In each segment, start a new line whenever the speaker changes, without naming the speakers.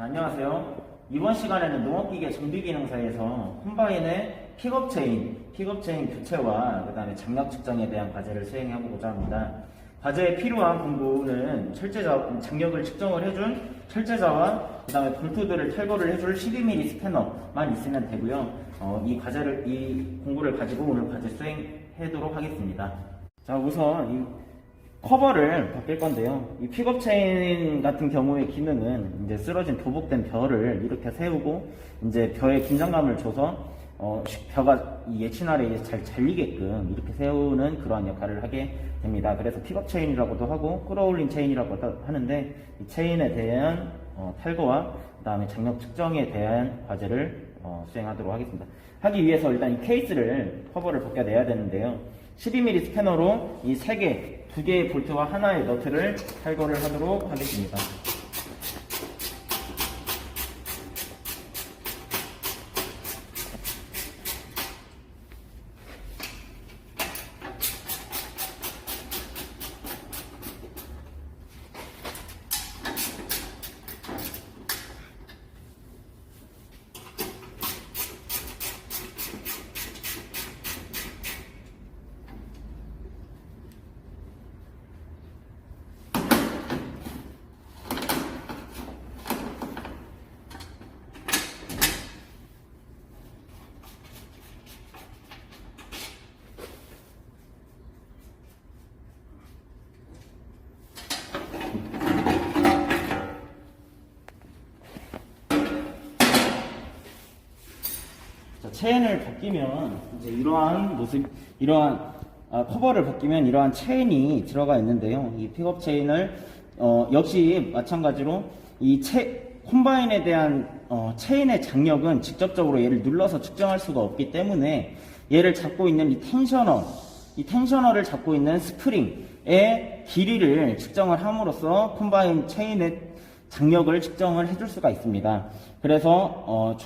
안녕하세요. 이번 시간에는 농업기계 정비기능사에서 콤바인의 픽업체인 교체와 그 다음에 장력 측정에 대한 과제를 수행해보고자 합니다. 과제에 필요한 공구는 장력을 측정을 해준 철제자와 그 다음에 볼트들을 탈거를 해줄 12mm 스패너만 있으면 되고요. 이 공구를 가지고 오늘 과제 수행하도록 하겠습니다. 자, 우선 이 커버를 바뀔 건데요. 이 픽업 체인 같은 경우의 기능은 이제 쓰러진 도복된 벼를 이렇게 세우고 이제 벼에 긴장감을 줘서 벼가 이 예친아래에 잘 잘리게끔 이렇게 세우는 그러한 역할을 하게 됩니다. 그래서 픽업 체인이라고도 하고 끌어올린 체인이라고도 하는데 이 체인에 대한 탈거와 그 다음에 장력 측정에 대한 과제를 수행하도록 하겠습니다. 하기 위해서 일단 이 케이스를 커버를 벗겨내야 되는데요. 12mm 스패너로 이 2개의 볼트와 하나의 너트를 탈거를 하도록 하겠습니다. 체인을 벗기면 이제 커버를 벗기면 이러한 체인이 들어가 있는데요. 이 픽업 체인을 역시 마찬가지로 콤바인에 대한 체인의 장력은 직접적으로 얘를 눌러서 측정할 수가 없기 때문에 얘를 잡고 있는 이 텐셔너를 잡고 있는 스프링의 길이를 측정을 함으로써 콤바인 체인의 장력을 측정을 해줄 수가 있습니다. 그래서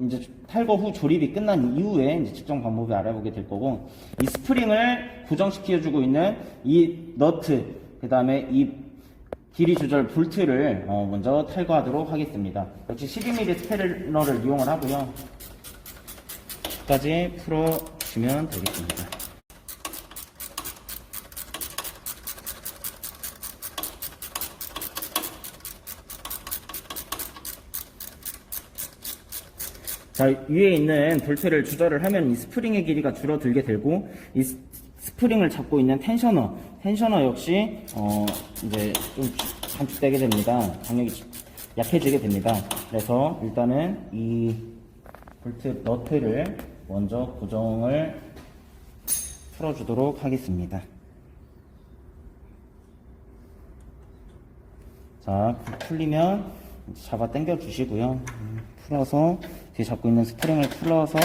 이제 탈거 후 조립이 끝난 이후에 이제 측정 방법을 알아보게 될 거고, 이 스프링을 고정시켜주고 있는 이 너트, 그 다음에 이 길이 조절 볼트를 먼저 탈거하도록 하겠습니다. 역시 12mm 스패너를 이용을 하고요. 끝까지 풀어주면 되겠습니다. 자, 위에 있는 볼트를 조절을 하면 이 스프링의 길이가 줄어들게 되고, 이 스프링을 잡고 있는 텐셔너 역시 이제 좀 단축되게 됩니다. 장력이 약해지게 됩니다. 그래서 일단은 이 볼트 너트를 먼저 고정을 풀어주도록 하겠습니다. 자, 풀리면 잡아 당겨 주시고요. 풀어서 뒤에 잡고 있는 스프링을 풀어서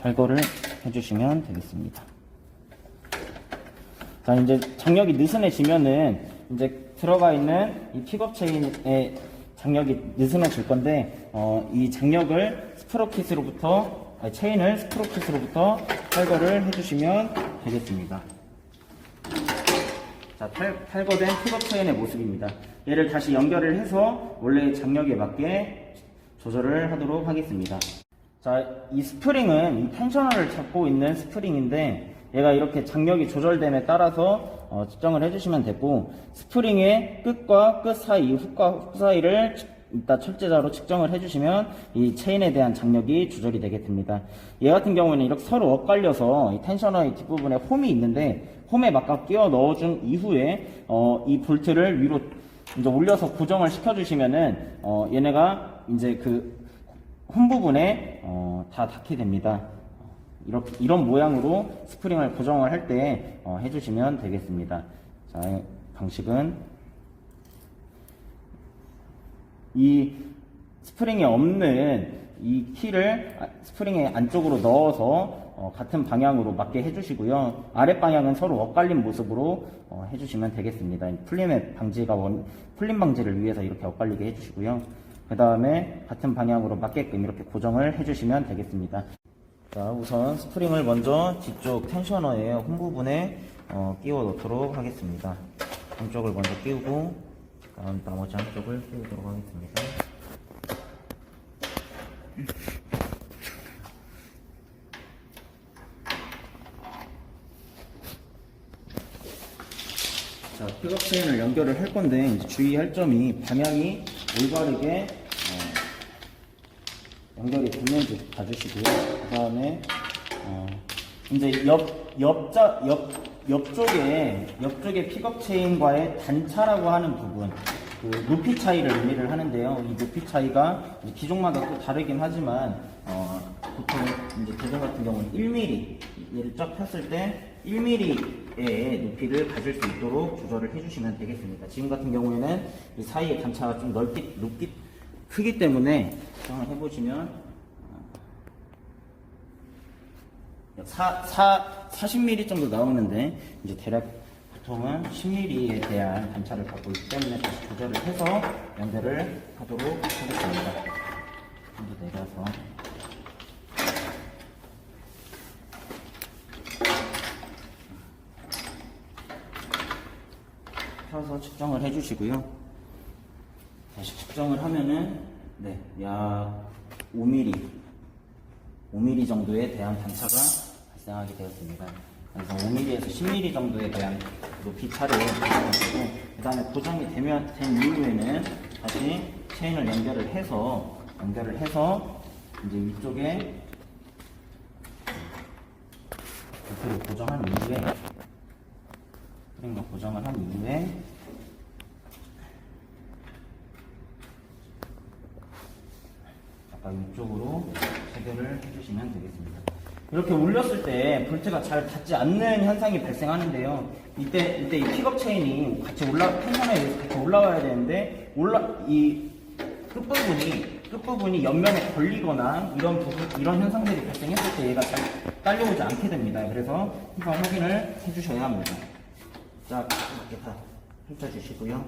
탈거를 해주시면 되겠습니다. 자, 이제 장력이 느슨해지면은 이제 들어가 있는 이 픽업 체인의 장력이 느슨해질 건데 이 장력을 체인을 스프로킷으로부터 탈거를 해주시면 되겠습니다. 자, 탈거된 픽업 체인의 모습입니다. 얘를 다시 연결을 해서 원래의 장력에 맞게 조절을 하도록 하겠습니다. 자, 이 스프링은 이 텐셔너를 잡고 있는 스프링인데 얘가 이렇게 장력이 조절됨에 따라서 측정을 해주시면 되고, 스프링의 끝과 끝 사이, 훅과 훅 사이를 이따 철제자로 측정을 해주시면 이 체인에 대한 장력이 조절이 되게 됩니다. 얘 같은 경우에는 이렇게 서로 엇갈려서 이 텐셔너의 뒷부분에 홈이 있는데 홈에 막각 끼워 넣어준 이후에 이 볼트를 위로 이제 올려서 고정을 시켜주시면은 얘네가 이제 그 홈 부분에 다 닿게 됩니다. 이런 모양으로 스프링을 고정을 할 때 해주시면 되겠습니다. 자, 방식은 이 스프링이 없는 이 키를 스프링의 안쪽으로 넣어서 같은 방향으로 맞게 해주시고요. 아랫 방향은 서로 엇갈린 모습으로 해주시면 되겠습니다. 풀림 방지를 위해서 이렇게 엇갈리게 해주시고요. 그 다음에 같은 방향으로 맞게끔 이렇게 고정을 해주시면 되겠습니다. 자, 우선 스프링을 먼저 뒤쪽 텐셔너의 홈 부분에 끼워 넣도록 하겠습니다. 한쪽을 먼저 끼우고 다음 나머지 한쪽을 끼우도록 하겠습니다. 자, 픽업 체인을 연결을 할 건데 이제 주의할 점이 방향이 올바르게 연결이 됐는지 봐주시고요. 그 다음에 이제 옆쪽에 픽업 체인과의 단차라고 하는 부분, 그 높이 차이를 의미를 하는데요. 이 높이 차이가 기종마다 또 다르긴 하지만 보통 이제 대전 같은 경우는 1mm, 얘를 쫙 폈을 때 1mm의 높이를 가질 수 있도록 조절을 해주시면 되겠습니다. 지금 같은 경우에는 이 사이의 단차가 좀 높기 크기 때문에 조정을 해보시면 40mm 정도 나오는데 이제 대략 보통은 10mm에 대한 단차를 갖고 있기 때문에 다시 조절을 해서 연결을 하도록 하겠습니다. 좀 더 내려서 펴서 측정을 해주시고요. 다시 측정을 하면은 약 5mm 정도에 대한 단차가 발생하게 되었습니다. 그래서 5mm에서 10mm 정도에 대한 높이 차를 조정을 되고, 그 다음에 고정이 된 이후에는 다시 체인을 연결을 해서 이제 위쪽에 볼트를 고정한 이후에 스프링과 고정을 한 이후에 위쪽으로 체결을 해주시면 되겠습니다. 이렇게 올렸을 때 볼트가 잘 닿지 않는 현상이 발생하는데요. 이때 이 픽업 체인이 같이 텐션에 의해서 같이 올라와야 되는데 이 끝부분이 옆면에 걸리거나 이런 현상들이 발생했을 때 얘가 잘 딸려오지 않게 됩니다. 그래서 항상 확인을 해주셔야 합니다. 자, 이렇게 다 펼쳐주시고요.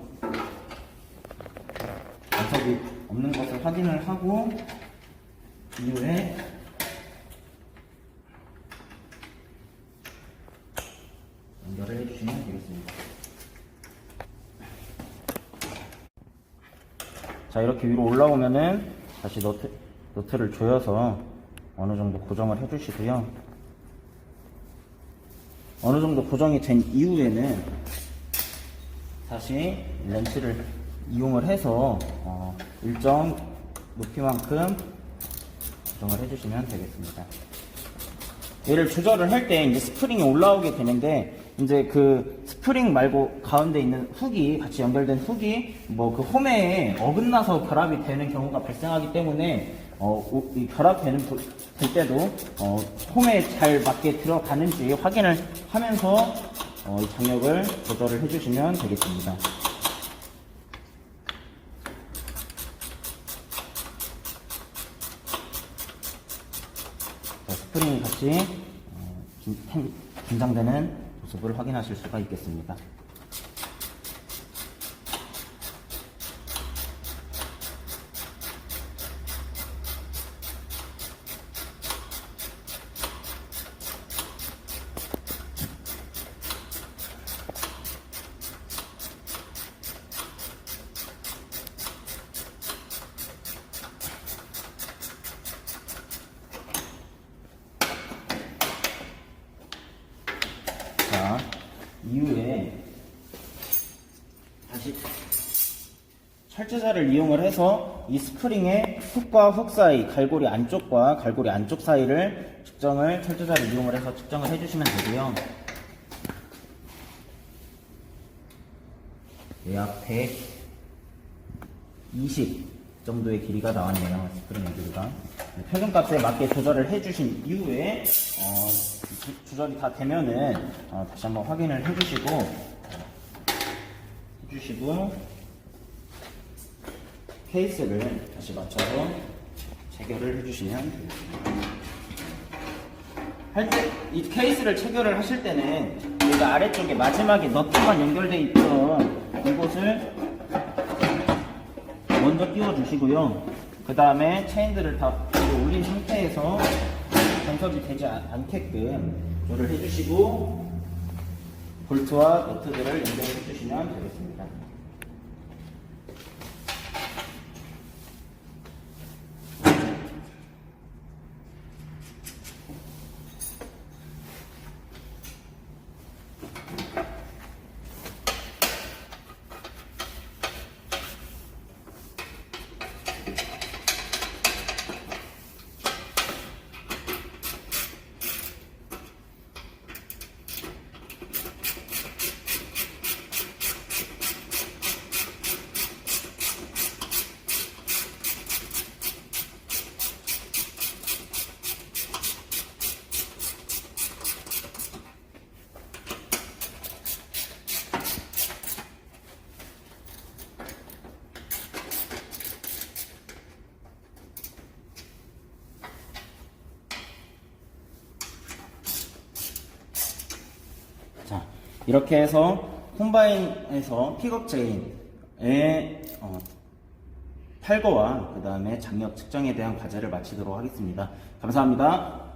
간섭이 없는 것을 확인을 하고 이후에 연결을 해주시면 되겠습니다. 자, 이렇게 위로 올라오면은 다시 너트를 조여서 어느 정도 고정을 해주시고요. 어느 정도 고정이 된 이후에는 다시 렌치를 이용을 해서 일정 높이만큼 고정을 해주시면 되겠습니다. 얘를 조절을 할 때 이제 스프링이 올라오게 되는데, 이제 그 스프링 말고 가운데 있는 훅이, 같이 연결된 훅이 그 홈에 어긋나서 결합이 되는 경우가 발생하기 때문에 이 결합되는 될 때도 홈에 잘 맞게 들어가는지 확인을 하면서 이 장력을 조절을 해주시면 되겠습니다. 스프링이 같이 긴장되는 모습을 확인하실 수가 있겠습니다. 자, 이후에 다시 철제자를 이용을 해서 이 스프링의 훅과 훅 사이, 갈고리 안쪽과 갈고리 안쪽 사이를 철제자를 이용을 해서 측정을 해주시면 되고요. 약 120 정도의 길이가 나왔네요. 스프링의 길이가. 평균값에 맞게 조절을 해주신 이후에 조절이 다 되면은 다시 한번 확인을 해주시고 케이스를 다시 맞춰서 체결을 해주시면 되겠습니다. 이 케이스를 체결을 하실 때는 여기가 아래쪽에 마지막에 너트만 연결되어 있던 이곳을 먼저 끼워주시고요. 그 다음에 체인들을 다 올린 상태에서 간섭이 되지 않게끔 조절을 해주시고 볼트와 너트들을 연결해 주시면 되겠습니다. 이렇게 해서 콤바인에서 픽업 체인의 탈거와 그 다음에 장력 측정에 대한 과제를 마치도록 하겠습니다. 감사합니다.